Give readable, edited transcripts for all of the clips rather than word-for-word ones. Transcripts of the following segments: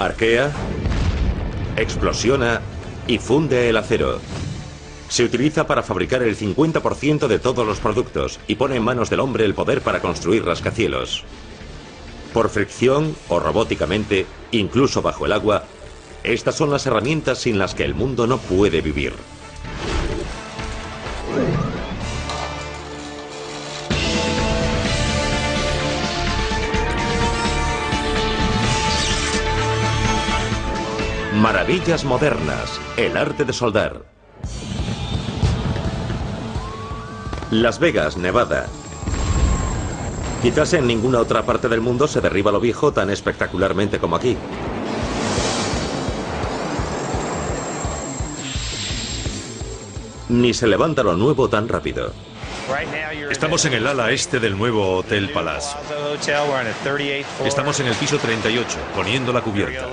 Arquea, explosiona y funde el acero. Se utiliza para fabricar el 50% de todos los productos y pone en manos del hombre el poder para construir rascacielos. Por fricción o robóticamente, incluso bajo el agua, estas son las herramientas sin las que el mundo no puede vivir. Maravillas modernas, el arte de soldar. Las Vegas, Nevada. Quizás en ninguna otra parte del mundo se derriba lo viejo tan espectacularmente como aquí. Ni se levanta lo nuevo tan rápido. Estamos en el ala este del nuevo Hotel Palace. Estamos en el piso 38, poniendo la cubierta.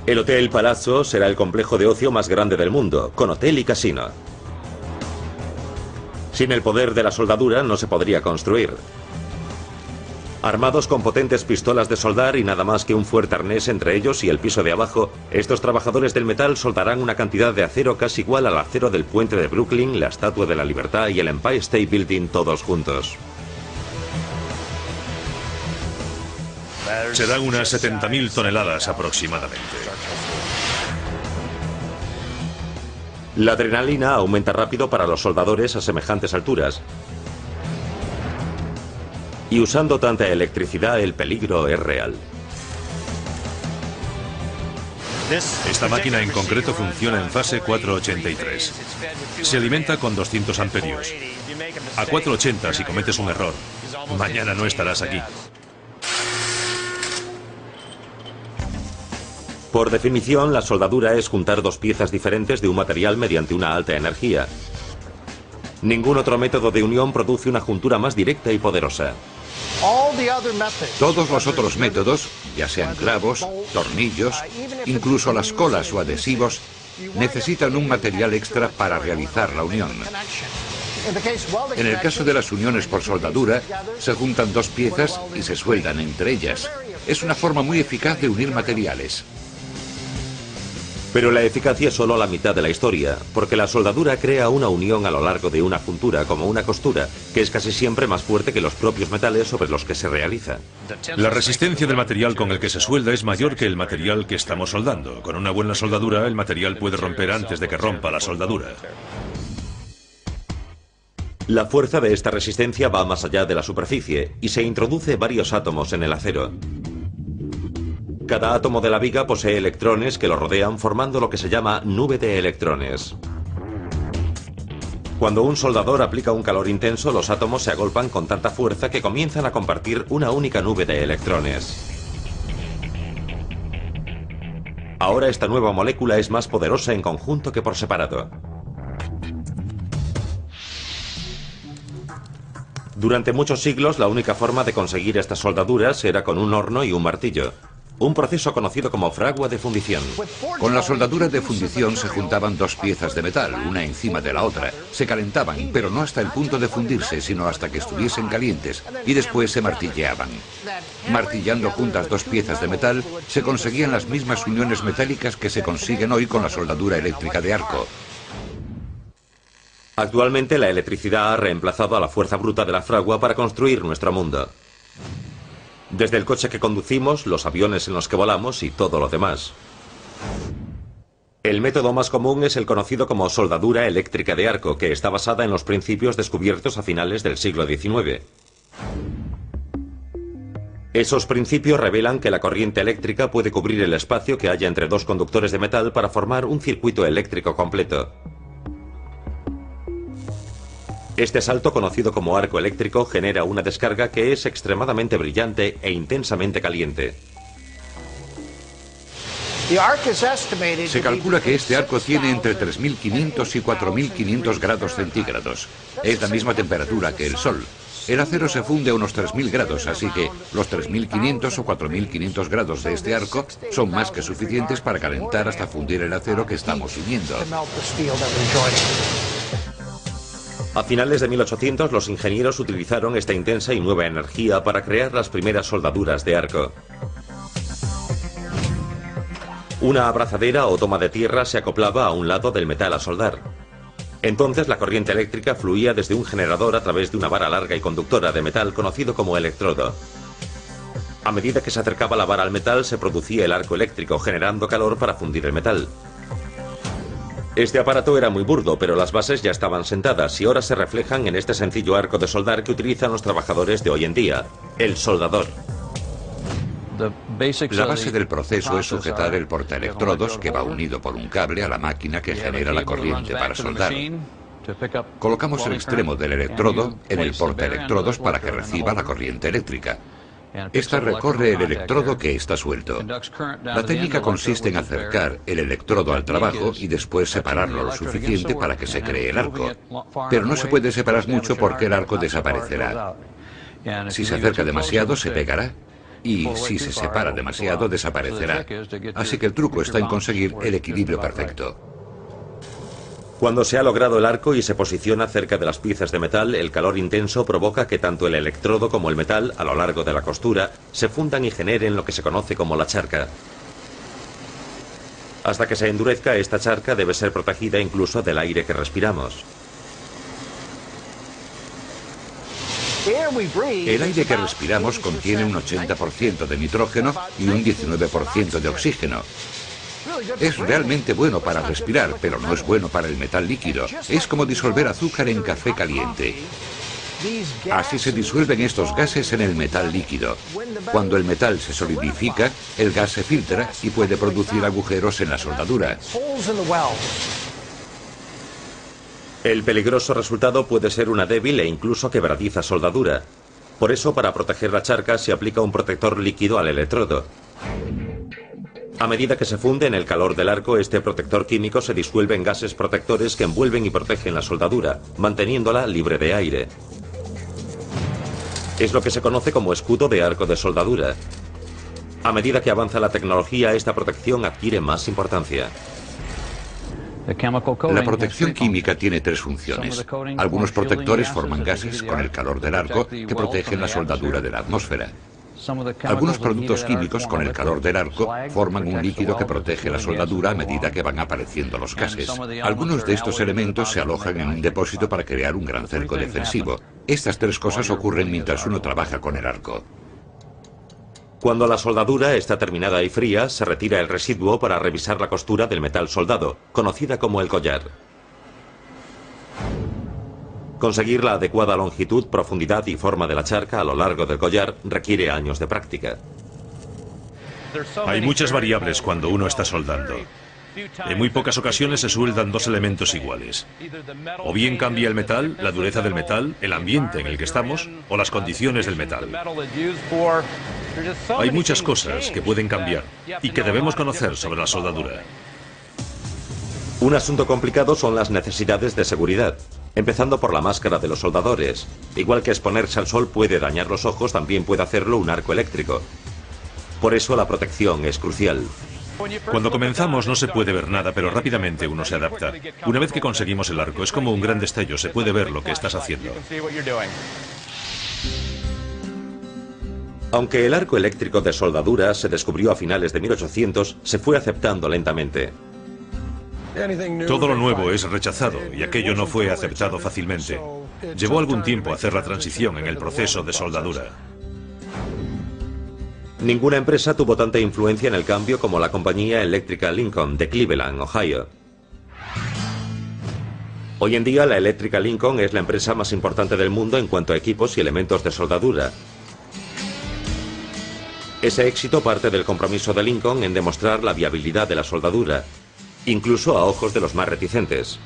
El Hotel Palazzo será el complejo de ocio más grande del mundo, con hotel y casino. Sin el poder de la soldadura no se podría construir. Armados con potentes pistolas de soldar y nada más que un fuerte arnés entre ellos y el piso de abajo, estos trabajadores del metal soldarán una cantidad de acero casi igual al acero del puente de Brooklyn, la Estatua de la Libertad y el Empire State Building todos juntos. Serán unas 70.000 toneladas aproximadamente. La adrenalina aumenta rápido para los soldadores a semejantes alturas. Y usando tanta electricidad, el peligro es real. Esta máquina en concreto funciona en fase 483. Se alimenta con 200 amperios. A 480 si cometes un error, mañana no estarás aquí. Por definición, la soldadura es juntar dos piezas diferentes de un material mediante una alta energía. Ningún otro método de unión produce una juntura más directa y poderosa. Todos los otros métodos, ya sean clavos, tornillos, incluso las colas o adhesivos, necesitan un material extra para realizar la unión. En el caso de las uniones por soldadura, se juntan dos piezas y se sueldan entre ellas. Es una forma muy eficaz de unir materiales. Pero la eficacia es solo la mitad de la historia, porque la soldadura crea una unión a lo largo de una juntura, como una costura, que es casi siempre más fuerte que los propios metales sobre los que se realiza. La resistencia del material con el que se suelda es mayor que el material que estamos soldando. Con una buena soldadura, el material puede romper antes de que rompa la soldadura. La fuerza de esta resistencia va más allá de la superficie y se introduce varios átomos en el acero. Cada átomo de la viga posee electrones que lo rodean formando lo que se llama nube de electrones. Cuando un soldador aplica un calor intenso, los átomos se agolpan con tanta fuerza que comienzan a compartir una única nube de electrones. Ahora esta nueva molécula es más poderosa en conjunto que por separado. Durante muchos siglos, la única forma de conseguir estas soldaduras era con un horno y un martillo. Un proceso conocido como fragua de fundición. Con la soldadura de fundición se juntaban dos piezas de metal, una encima de la otra. Se calentaban, pero no hasta el punto de fundirse, sino hasta que estuviesen calientes, y después se martilleaban. Martillando juntas dos piezas de metal, se conseguían las mismas uniones metálicas que se consiguen hoy con la soldadura eléctrica de arco. Actualmente la electricidad ha reemplazado a la fuerza bruta de la fragua para construir nuestro mundo. Desde el coche que conducimos, los aviones en los que volamos y todo lo demás. El método más común es el conocido como soldadura eléctrica de arco, que está basada en los principios descubiertos a finales del siglo XIX. Esos principios revelan que la corriente eléctrica puede cubrir el espacio que haya entre dos conductores de metal para formar un circuito eléctrico completo. Este salto, conocido como arco eléctrico, genera una descarga que es extremadamente brillante e intensamente caliente. Se calcula que este arco tiene entre 3.500 y 4.500 grados centígrados. Es la misma temperatura que el Sol. El acero se funde a unos 3.000 grados, así que los 3.500 o 4.500 grados de este arco son más que suficientes para calentar hasta fundir el acero que estamos uniendo. A finales de 1800 los ingenieros utilizaron esta intensa y nueva energía para crear las primeras soldaduras de arco. Una abrazadera o toma de tierra se acoplaba a un lado del metal a soldar. Entonces la corriente eléctrica fluía desde un generador a través de una vara larga y conductora de metal conocido como electrodo. A medida que se acercaba la vara al metal se producía el arco eléctrico, generando calor para fundir el metal. Este aparato era muy burdo, pero las bases ya estaban sentadas y ahora se reflejan en este sencillo arco de soldar que utilizan los trabajadores de hoy en día, el soldador. La base del proceso es sujetar el portaelectrodos que va unido por un cable a la máquina que genera la corriente para soldar. Colocamos el extremo del electrodo en el portaelectrodos para que reciba la corriente eléctrica. Esta recorre el electrodo que está suelto. La técnica consiste en acercar el electrodo al trabajo y después separarlo lo suficiente para que se cree el arco. Pero no se puede separar mucho porque el arco desaparecerá. Si se acerca demasiado, se pegará. Y si se separa demasiado, desaparecerá. Así que el truco está en conseguir el equilibrio perfecto. Cuando se ha logrado el arco y se posiciona cerca de las piezas de metal, el calor intenso provoca que tanto el electrodo como el metal, a lo largo de la costura, se fundan y generen lo que se conoce como la charca. Hasta que se endurezca, esta charca debe ser protegida incluso del aire que respiramos. El aire que respiramos contiene un 80% de nitrógeno y un 19% de oxígeno. Es realmente bueno para respirar, pero no es bueno para el metal líquido. Es como disolver azúcar en café caliente. Así se disuelven estos gases en el metal líquido. Cuando el metal se solidifica, el gas se filtra y puede producir agujeros en la soldadura. El peligroso resultado puede ser una débil e incluso quebradiza soldadura. Por eso, para proteger la charca, se aplica un protector líquido al electrodo. A medida que se funde en el calor del arco, este protector químico se disuelve en gases protectores que envuelven y protegen la soldadura, manteniéndola libre de aire. Es lo que se conoce como escudo de arco de soldadura. A medida que avanza la tecnología, esta protección adquiere más importancia. La protección química tiene tres funciones. Algunos protectores forman gases con el calor del arco que protegen la soldadura de la atmósfera. Algunos productos químicos con el calor del arco forman un líquido que protege la soldadura a medida que van apareciendo los gases. Algunos de estos elementos se alojan en un depósito para crear un gran cerco defensivo. Estas tres cosas ocurren mientras uno trabaja con el arco. Cuando la soldadura está terminada y fría, se retira el residuo para revisar la costura del metal soldado, conocida como el collar. Conseguir la adecuada longitud, profundidad y forma de la charca a lo largo del collar requiere años de práctica. Hay muchas variables cuando uno está soldando. En muy pocas ocasiones se sueldan dos elementos iguales. O bien cambia el metal, la dureza del metal, el ambiente en el que estamos, o las condiciones del metal. Hay muchas cosas que pueden cambiar y que debemos conocer sobre la soldadura. Un asunto complicado son las necesidades de seguridad, empezando por la máscara de los soldadores. Igual que exponerse al sol puede dañar los ojos, también puede hacerlo un arco eléctrico. Por eso la protección es crucial. Cuando comenzamos no se puede ver nada, pero rápidamente uno se adapta. Una vez que conseguimos el arco, es como un gran destello, se puede ver lo que estás haciendo. Aunque el arco eléctrico de soldadura se descubrió a finales de 1800, se fue aceptando lentamente. Todo lo nuevo es rechazado y aquello no fue aceptado fácilmente. Llevó algún tiempo hacer la transición en el proceso de soldadura. Ninguna empresa tuvo tanta influencia en el cambio como la compañía eléctrica Lincoln de Cleveland, Ohio. Hoy en día la eléctrica Lincoln es la empresa más importante del mundo en cuanto a equipos y elementos de soldadura. Ese éxito parte del compromiso de Lincoln en demostrar la viabilidad de la soldadura, incluso a ojos de los más reticentes.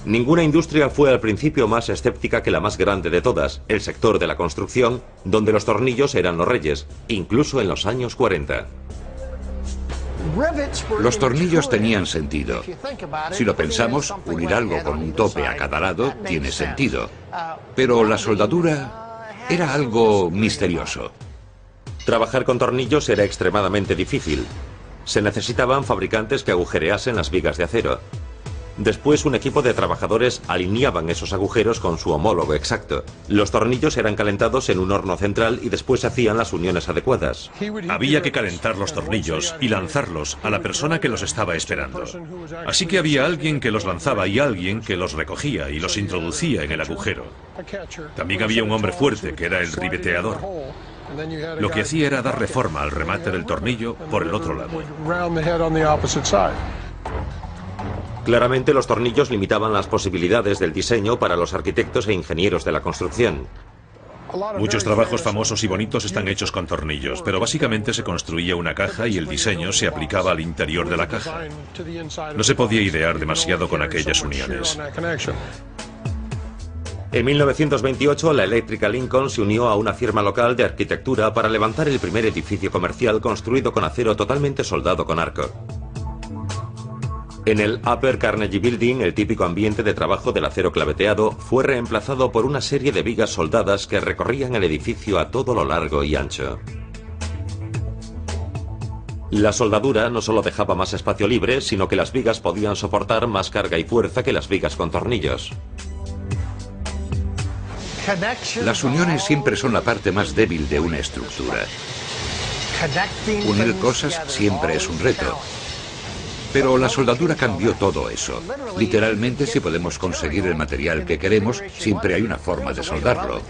Ninguna industria fue al principio más escéptica que la más grande de todas, el sector de la construcción, donde los tornillos eran los reyes, incluso en los años 40. Los tornillos tenían sentido. Si lo pensamos, unir algo con un tope a cada lado tiene sentido. Pero la soldadura era algo misterioso. Trabajar con tornillos era extremadamente difícil. Se necesitaban fabricantes que agujereasen las vigas de acero. Después, un equipo de trabajadores alineaban esos agujeros con su homólogo exacto. Los tornillos eran calentados en un horno central y después se hacían las uniones adecuadas. Había que calentar los tornillos y lanzarlos a la persona que los estaba esperando. Así que había alguien que los lanzaba y alguien que los recogía y los introducía en el agujero. También había un hombre fuerte que era el ribeteador. Lo que hacía era darle forma al remate del tornillo por el otro lado. Claramente los tornillos limitaban las posibilidades del diseño para los arquitectos e ingenieros de la construcción. Muchos trabajos famosos y bonitos están hechos con tornillos, pero básicamente se construía una caja y el diseño se aplicaba al interior de la caja. No se podía idear demasiado con aquellas uniones. En 1928, la Eléctrica Lincoln se unió a una firma local de arquitectura para levantar el primer edificio comercial construido con acero totalmente soldado con arco. En el Upper Carnegie Building, el típico ambiente de trabajo del acero claveteado fue reemplazado por una serie de vigas soldadas que recorrían el edificio a todo lo largo y ancho. La soldadura no solo dejaba más espacio libre, sino que las vigas podían soportar más carga y fuerza que las vigas con tornillos. Las uniones siempre son la parte más débil de una estructura. Unir cosas siempre es un reto. Pero la soldadura cambió todo eso. Literalmente, si podemos conseguir el material que queremos, siempre hay una forma de soldarlo.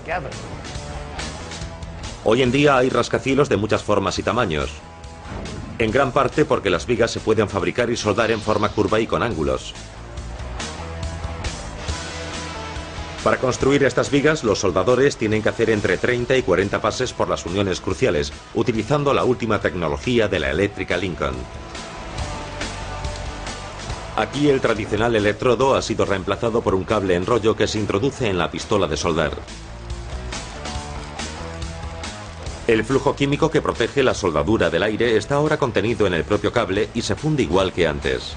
Hoy en día hay rascacielos de muchas formas y tamaños. En gran parte porque las vigas se pueden fabricar y soldar en forma curva y con ángulos. Para construir estas vigas, los soldadores tienen que hacer entre 30 y 40 pases por las uniones cruciales, utilizando la última tecnología de la Eléctrica Lincoln. Aquí el tradicional electrodo ha sido reemplazado por un cable en rollo que se introduce en la pistola de soldar. El flujo químico que protege la soldadura del aire está ahora contenido en el propio cable y se funde igual que antes.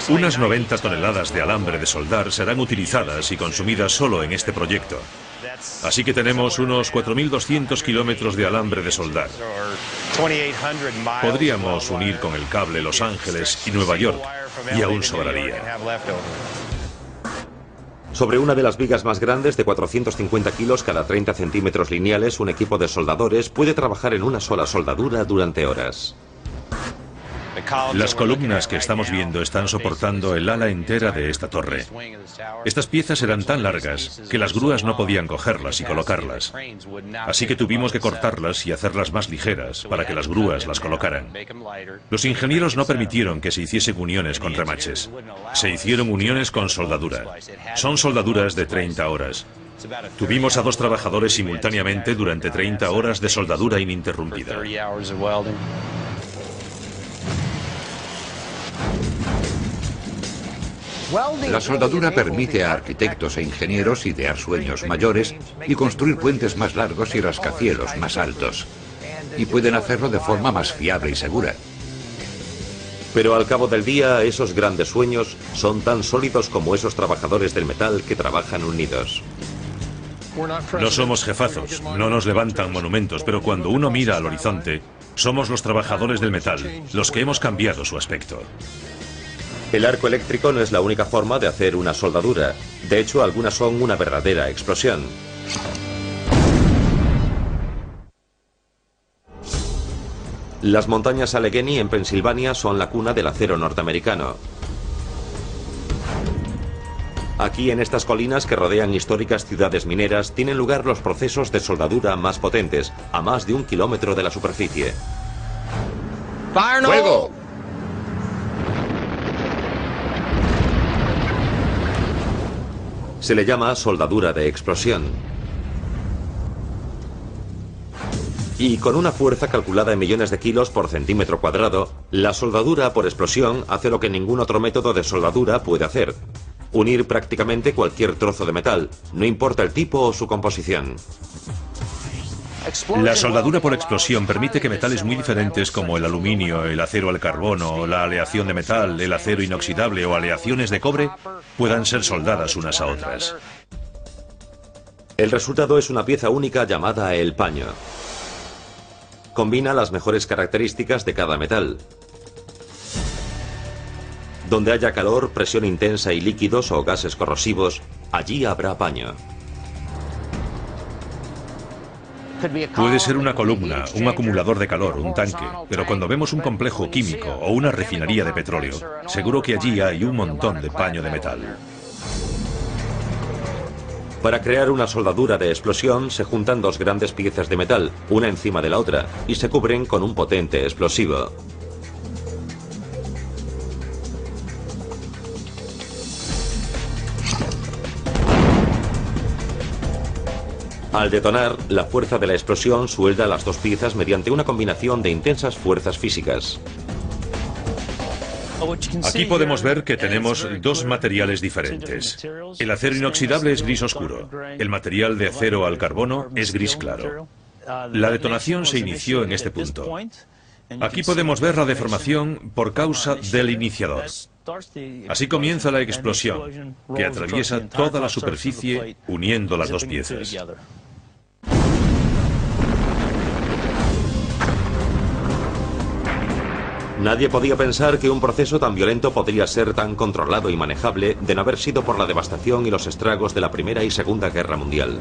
Unas 90 toneladas de alambre de soldar serán utilizadas y consumidas solo en este proyecto. Así que tenemos unos 4.200 kilómetros de alambre de soldar. Podríamos unir con el cable Los Ángeles y Nueva York y aún sobraría. Sobre una de las vigas más grandes, de 450 kilos cada 30 centímetros lineales, un equipo de soldadores puede trabajar en una sola soldadura durante horas. Las columnas que estamos viendo están soportando el ala entera de esta torre. Estas piezas eran tan largas que las grúas no podían cogerlas y colocarlas. Así que tuvimos que cortarlas y hacerlas más ligeras para que las grúas las colocaran. Los ingenieros no permitieron que se hiciesen uniones con remaches. Se hicieron uniones con soldadura. Son soldaduras de 30 horas. Tuvimos a 2 trabajadores simultáneamente durante 30 horas de soldadura ininterrumpida. La soldadura permite a arquitectos e ingenieros idear sueños mayores y construir puentes más largos y rascacielos más altos. Y pueden hacerlo de forma más fiable y segura. Pero al cabo del día, esos grandes sueños son tan sólidos como esos trabajadores del metal que trabajan unidos. No somos jefazos, no nos levantan monumentos, pero cuando uno mira al horizonte, somos los trabajadores del metal, los que hemos cambiado su aspecto. El arco eléctrico no es la única forma de hacer una soldadura. De hecho, algunas son una verdadera explosión. Las montañas Allegheny en Pensilvania son la cuna del acero norteamericano. Aquí, en estas colinas que rodean históricas ciudades mineras, tienen lugar los procesos de soldadura más potentes, a más de 1 kilómetro de la superficie. ¡Fuego! Se le llama soldadura de explosión. Y con una fuerza calculada en millones de kilos por centímetro cuadrado, la soldadura por explosión hace lo que ningún otro método de soldadura puede hacer: unir prácticamente cualquier trozo de metal, no importa el tipo o su composición. La soldadura por explosión permite que metales muy diferentes como el aluminio, el acero al carbono, la aleación de metal, el acero inoxidable o aleaciones de cobre puedan ser soldadas unas a otras. El resultado es una pieza única llamada el paño. Combina las mejores características de cada metal. Donde haya calor, presión intensa y líquidos o gases corrosivos, allí habrá paño. Puede ser una columna, un acumulador de calor, un tanque, pero cuando vemos un complejo químico o una refinería de petróleo, seguro que allí hay un montón de paño de metal. Para crear una soldadura de explosión se juntan dos grandes piezas de metal, una encima de la otra, y se cubren con un potente explosivo. Al detonar, la fuerza de la explosión suelda las dos piezas mediante una combinación de intensas fuerzas físicas. Aquí podemos ver que tenemos dos materiales diferentes. El acero inoxidable es gris oscuro. El material de acero al carbono es gris claro. La detonación se inició en este punto. Aquí podemos ver la deformación por causa del iniciador. Así comienza la explosión, que atraviesa toda la superficie uniendo las dos piezas. Nadie podía pensar que un proceso tan violento podría ser tan controlado y manejable de no haber sido por la devastación y los estragos de la Primera y Segunda Guerra Mundial.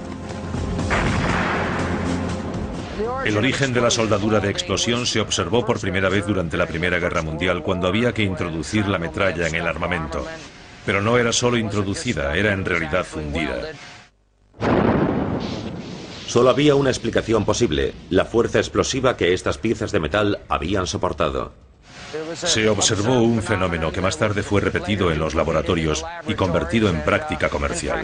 El origen de la soldadura de explosión se observó por primera vez durante la Primera Guerra Mundial, cuando había que introducir la metralla en el armamento. Pero no era solo introducida, era en realidad fundida. Solo había una explicación posible: la fuerza explosiva que estas piezas de metal habían soportado. Se observó un fenómeno que más tarde fue repetido en los laboratorios y convertido en práctica comercial.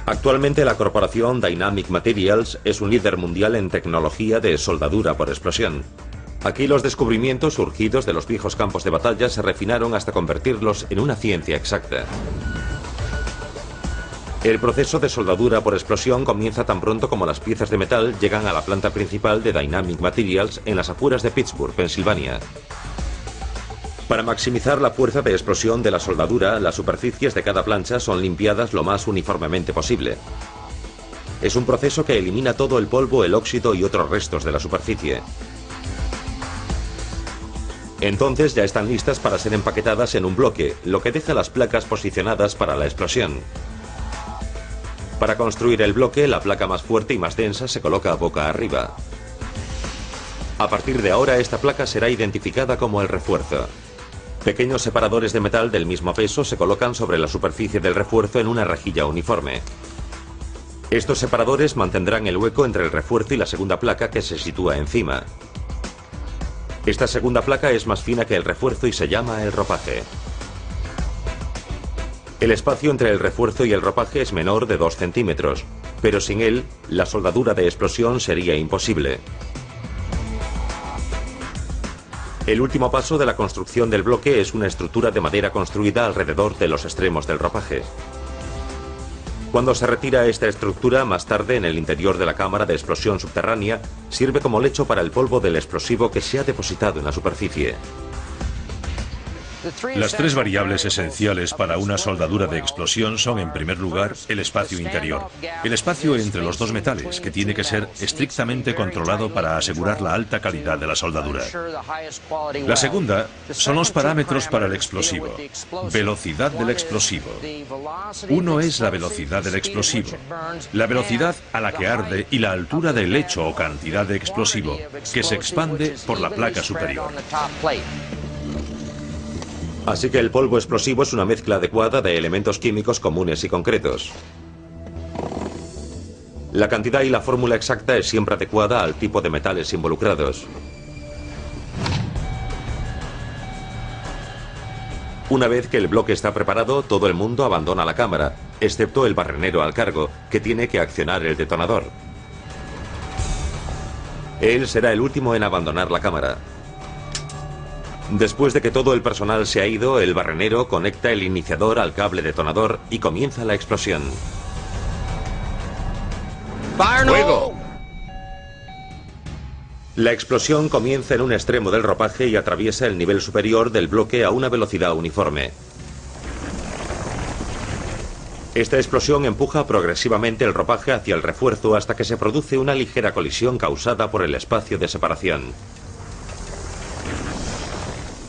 Actualmente la corporación Dynamic Materials es un líder mundial en tecnología de soldadura por explosión. Aquí los descubrimientos surgidos de los viejos campos de batalla se refinaron hasta convertirlos en una ciencia exacta. El proceso de soldadura por explosión comienza tan pronto como las piezas de metal llegan a la planta principal de Dynamic Materials en las afueras de Pittsburgh, Pensilvania. Para maximizar la fuerza de explosión de la soldadura, las superficies de cada plancha son limpiadas lo más uniformemente posible. Es un proceso que elimina todo el polvo, el óxido y otros restos de la superficie. Entonces ya están listas para ser empaquetadas en un bloque, lo que deja las placas posicionadas para la explosión. Para construir el bloque, la placa más fuerte y más densa se coloca boca arriba. A partir de ahora, esta placa será identificada como el refuerzo. Pequeños separadores de metal del mismo peso se colocan sobre la superficie del refuerzo en una rejilla uniforme. Estos separadores mantendrán el hueco entre el refuerzo y la segunda placa que se sitúa encima. Esta segunda placa es más fina que el refuerzo y se llama el ropaje. El espacio entre el refuerzo y el ropaje es menor de 2 centímetros, pero sin él, la soldadura de explosión sería imposible. El último paso de la construcción del bloque es una estructura de madera construida alrededor de los extremos del ropaje. Cuando se retira esta estructura, más tarde en el interior de la cámara de explosión subterránea, sirve como lecho para el polvo del explosivo que se ha depositado en la superficie. Las tres variables esenciales para una soldadura de explosión son, en primer lugar, el espacio interior. El espacio entre los dos metales, que tiene que ser estrictamente controlado para asegurar la alta calidad de la soldadura. La segunda son los parámetros para el explosivo. Velocidad del explosivo. Uno es la velocidad del explosivo, la velocidad a la que arde y la altura del lecho o cantidad de explosivo que se expande por la placa superior. Así que el polvo explosivo es una mezcla adecuada de elementos químicos comunes y concretos. La cantidad y la fórmula exacta es siempre adecuada al tipo de metales involucrados. Una vez que el bloque está preparado, todo el mundo abandona la cámara, excepto el barrenero al cargo, que tiene que accionar el detonador. Él será el último en abandonar la cámara. Después de que todo el personal se ha ido, el barrenero conecta el iniciador al cable detonador y comienza la explosión. ¡Fuego! La explosión comienza en un extremo del ropaje y atraviesa el nivel superior del bloque a una velocidad uniforme. Esta explosión empuja progresivamente el ropaje hacia el refuerzo hasta que se produce una ligera colisión causada por el espacio de separación.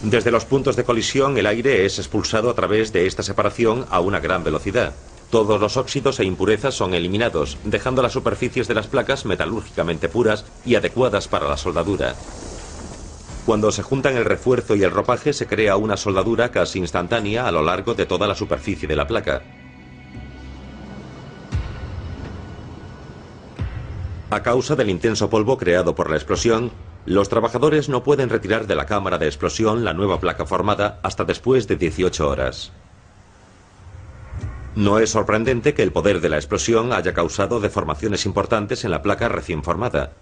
Desde los puntos de colisión, el aire es expulsado a través de esta separación a una gran velocidad. Todos los óxidos e impurezas son eliminados, dejando las superficies de las placas metalúrgicamente puras y adecuadas para la soldadura. Cuando se juntan el refuerzo y el ropaje, se crea una soldadura casi instantánea a lo largo de toda la superficie de la placa. A causa del intenso polvo creado por la explosión, los trabajadores no pueden retirar de la cámara de explosión la nueva placa formada hasta después de 18 horas. No es sorprendente que el poder de la explosión haya causado deformaciones importantes en la placa recién formada.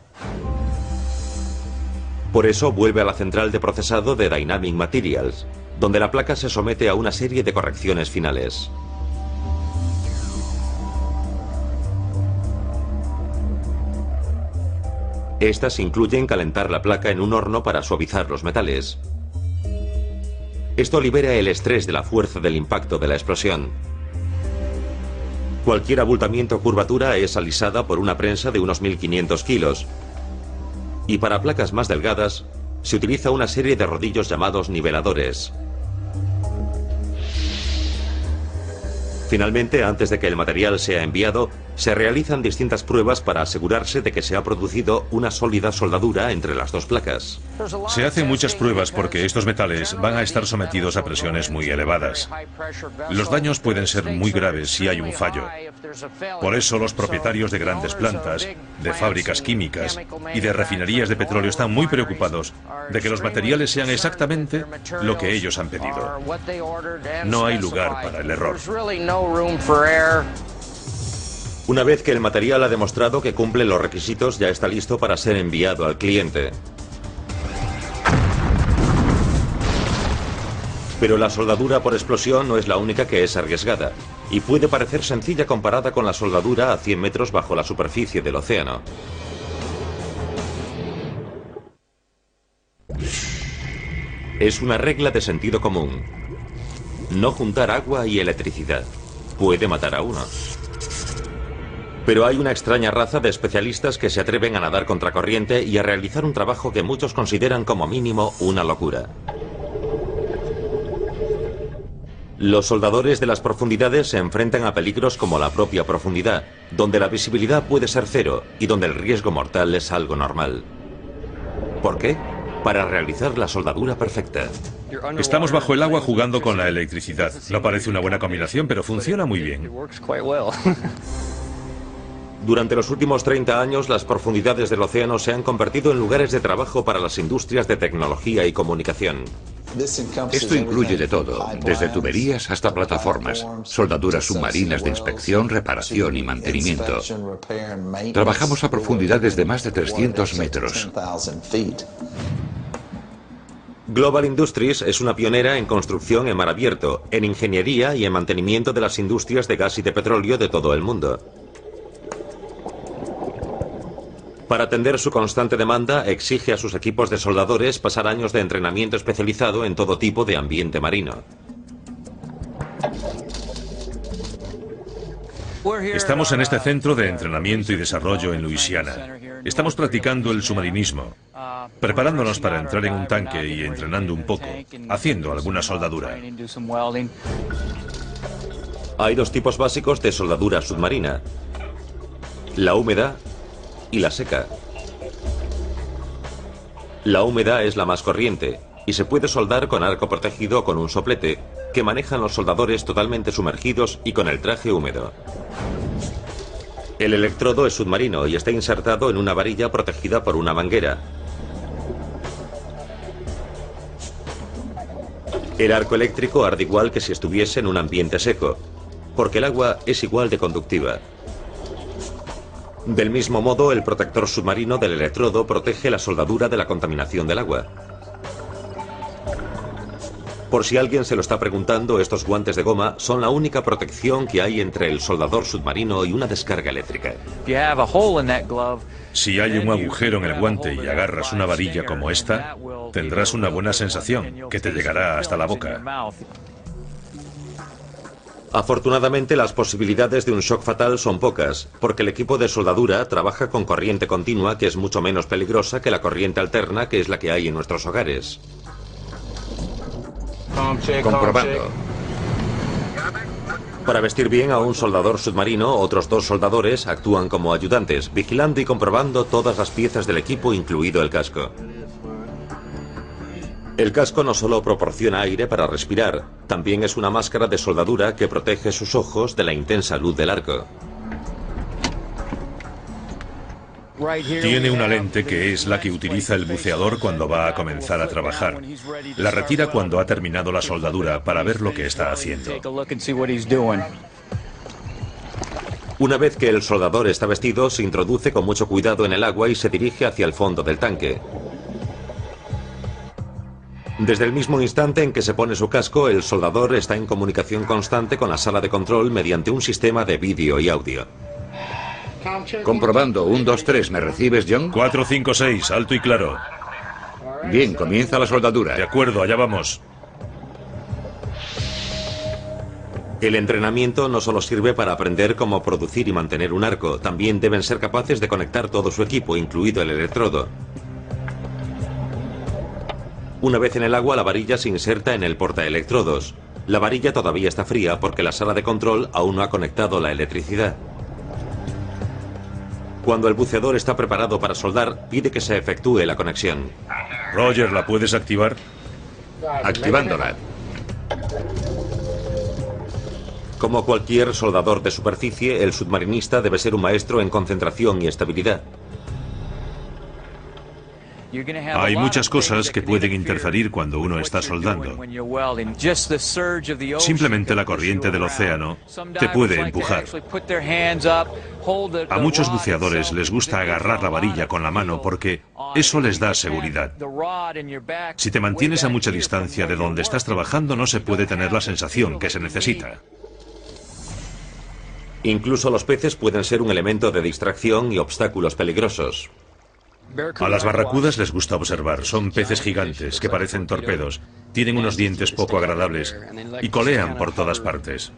Por eso vuelve a la central de procesado de Dynamic Materials, donde la placa se somete a una serie de correcciones finales. Estas incluyen calentar la placa en un horno para suavizar los metales. Esto libera el estrés de la fuerza del impacto de la explosión. Cualquier abultamiento o curvatura es alisada por una prensa de unos 1500 kilos. Y para placas más delgadas, se utiliza una serie de rodillos llamados niveladores. Finalmente, antes de que el material sea enviado, se realizan distintas pruebas para asegurarse de que se ha producido una sólida soldadura entre las dos placas. Se hacen muchas pruebas porque estos metales van a estar sometidos a presiones muy elevadas. Los daños pueden ser muy graves si hay un fallo. Por eso los propietarios de grandes plantas, de fábricas químicas y de refinerías de petróleo están muy preocupados de que los materiales sean exactamente lo que ellos han pedido. No hay lugar para el error. Una vez que el material ha demostrado que cumple los requisitos, ya está listo para ser enviado al cliente. Pero la soldadura por explosión no es la única que es arriesgada, y puede parecer sencilla comparada con la soldadura a 100 metros bajo la superficie del océano. Es una regla de sentido común. No juntar agua y electricidad. Puede matar a uno. Pero hay una extraña raza de especialistas que se atreven a nadar contracorriente y a realizar un trabajo que muchos consideran como mínimo una locura. Los soldadores de las profundidades se enfrentan a peligros como la propia profundidad, donde la visibilidad puede ser cero y donde el riesgo mortal es algo normal. ¿Por qué? Para realizar la soldadura perfecta. Estamos bajo el agua jugando con la electricidad. No parece una buena combinación, pero funciona muy bien. Durante los últimos 30 años, las profundidades del océano se han convertido en lugares de trabajo para las industrias de tecnología y comunicación. Esto incluye de todo, desde tuberías hasta plataformas, soldaduras submarinas de inspección, reparación y mantenimiento. Trabajamos a profundidades de más de 300 metros. Global Industries es una pionera en construcción en mar abierto, en ingeniería y en mantenimiento de las industrias de gas y de petróleo de todo el mundo. Para atender su constante demanda, exige a sus equipos de soldadores pasar años de entrenamiento especializado en todo tipo de ambiente marino. Estamos en este centro de entrenamiento y desarrollo en Luisiana. Estamos practicando el submarinismo, preparándonos para entrar en un tanque y entrenando un poco, haciendo alguna soldadura. Hay dos tipos básicos de soldadura submarina: la húmeda y la seca. La húmeda es la más corriente y se puede soldar con arco protegido o con un soplete que manejan los soldadores totalmente sumergidos y con el traje húmedo. El electrodo es submarino y está insertado en una varilla protegida por una manguera. El arco eléctrico arde igual que si estuviese en un ambiente seco, porque el agua es igual de conductiva. Del mismo modo, el protector submarino del electrodo protege la soldadura de la contaminación del agua. Por si alguien se lo está preguntando, estos guantes de goma son la única protección que hay entre el soldador submarino y una descarga eléctrica. Si hay un agujero en el guante y agarras una varilla como esta, tendrás una buena sensación que te llegará hasta la boca. Afortunadamente, las posibilidades de un shock fatal son pocas, porque el equipo de soldadura trabaja con corriente continua, que es mucho menos peligrosa que la corriente alterna, que es la que hay en nuestros hogares. Comprobando. Para vestir bien a un soldador submarino, otros 2 soldadores actúan como ayudantes, vigilando y comprobando todas las piezas del equipo, incluido el casco. El casco no solo proporciona aire para respirar, también es una máscara de soldadura que protege sus ojos de la intensa luz del arco. Tiene una lente que es la que utiliza el buceador cuando va a comenzar a trabajar. La retira cuando ha terminado la soldadura para ver lo que está haciendo. Una vez que el soldador está vestido, se introduce con mucho cuidado en el agua y se dirige hacia el fondo del tanque. Desde el mismo instante en que se pone su casco, el soldador está en comunicación constante con la sala de control mediante un sistema de vídeo y audio. Comprobando. 1, 2, 3. ¿Me recibes, John? 4, 5, 6. Alto y claro. Bien, comienza la soldadura. De acuerdo, allá vamos. El entrenamiento no solo sirve para aprender cómo producir y mantener un arco, también deben ser capaces de conectar todo su equipo, incluido el electrodo. Una vez en el agua, la varilla se inserta en el portaelectrodos. La varilla todavía está fría porque la sala de control aún no ha conectado la electricidad. Cuando el buceador está preparado para soldar, pide que se efectúe la conexión. Roger, ¿la puedes activar? Activándola. Como cualquier soldador de superficie, el submarinista debe ser un maestro en concentración y estabilidad. Hay muchas cosas que pueden interferir cuando uno está soldando. Simplemente la corriente del océano te puede empujar. A muchos buceadores les gusta agarrar la varilla con la mano porque eso les da seguridad. Si te mantienes a mucha distancia de donde estás trabajando, no se puede tener la sensación que se necesita. Incluso los peces pueden ser un elemento de distracción y obstáculos peligrosos. A las barracudas les gusta observar. Son peces gigantes que parecen torpedos. Tienen unos dientes poco agradables y colean por todas partes.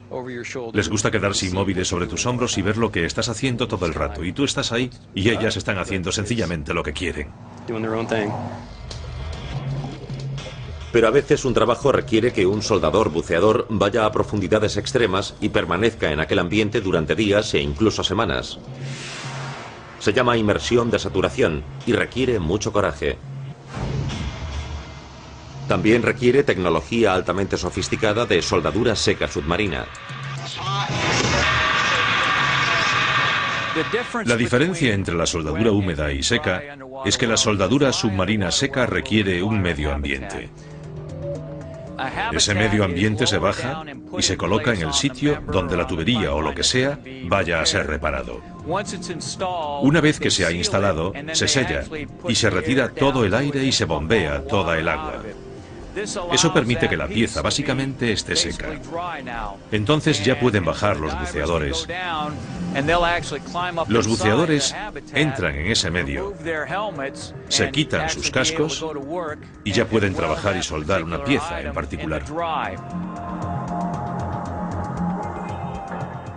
Les gusta quedarse inmóviles sobre tus hombros y ver lo que estás haciendo todo el rato. Y tú estás ahí y ellas están haciendo sencillamente lo que quieren. Pero a veces un trabajo requiere que un soldador buceador vaya a profundidades extremas y permanezca en aquel ambiente durante días e incluso semanas. Se llama inmersión de saturación y requiere mucho coraje. También requiere tecnología altamente sofisticada de soldadura seca submarina. La diferencia entre la soldadura húmeda y seca es que la soldadura submarina seca requiere un medio ambiente. Ese medio ambiente se baja y se coloca en el sitio donde la tubería o lo que sea vaya a ser reparado. Una vez que se ha instalado, se sella y se retira todo el aire y se bombea toda el agua. Eso permite que la pieza básicamente esté seca. Entonces ya pueden bajar los buceadores. Los buceadores entran en ese medio, se quitan sus cascos y ya pueden trabajar y soldar una pieza en particular.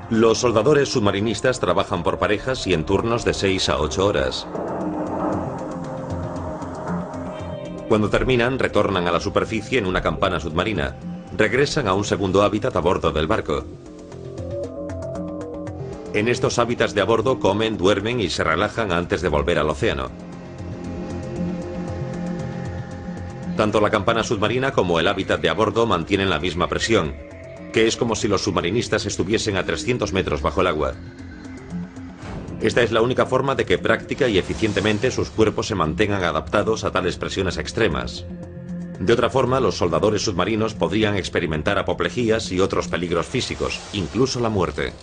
Los soldadores submarinistas trabajan por parejas y en turnos de 6 a 8 horas. Cuando terminan, retornan a la superficie en una campana submarina. Regresan a un segundo hábitat a bordo del barco. En estos hábitats de a bordo comen, duermen y se relajan antes de volver al océano. Tanto la campana submarina como el hábitat de a bordo mantienen la misma presión, que es como si los submarinistas estuviesen a 300 metros bajo el agua. Esta es la única forma de que práctica y eficientemente sus cuerpos se mantengan adaptados a tales presiones extremas. De otra forma, los soldadores submarinos podrían experimentar apoplejías y otros peligros físicos, incluso la muerte.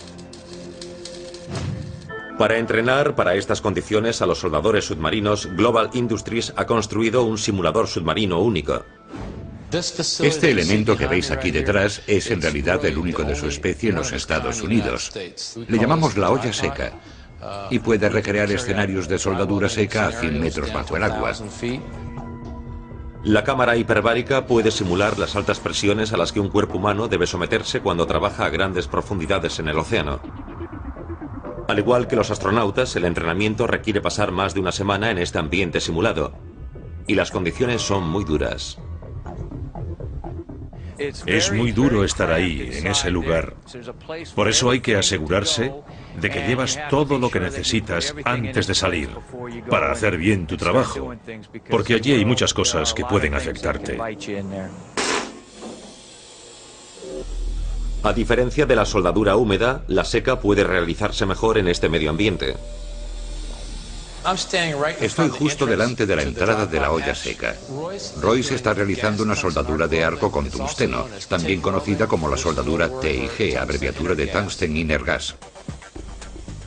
Para entrenar para estas condiciones a los soldadores submarinos, Global Industries ha construido un simulador submarino único. Este elemento que veis aquí detrás es en realidad el único de su especie en los Estados Unidos. Le llamamos la olla seca y puede recrear escenarios de soldadura seca a 100 metros bajo el agua. La cámara hiperbárica puede simular las altas presiones a las que un cuerpo humano debe someterse cuando trabaja a grandes profundidades en el océano. Al igual que los astronautas, el entrenamiento requiere pasar más de una semana en este ambiente simulado, y las condiciones son muy duras. Es muy duro estar ahí, en ese lugar. Por eso hay que asegurarse de que llevas todo lo que necesitas antes de salir, para hacer bien tu trabajo, porque allí hay muchas cosas que pueden afectarte. A diferencia de la soldadura húmeda, la seca puede realizarse mejor en este medio ambiente. Estoy justo delante de la entrada de la olla seca. Royce está realizando una soldadura de arco con tungsteno, también conocida como la soldadura TIG, abreviatura de Tungsten Inner Gas.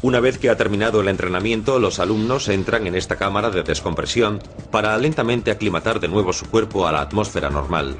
Una vez que ha terminado el entrenamiento, los alumnos entran en esta cámara de descompresión para lentamente aclimatar de nuevo su cuerpo a la atmósfera normal.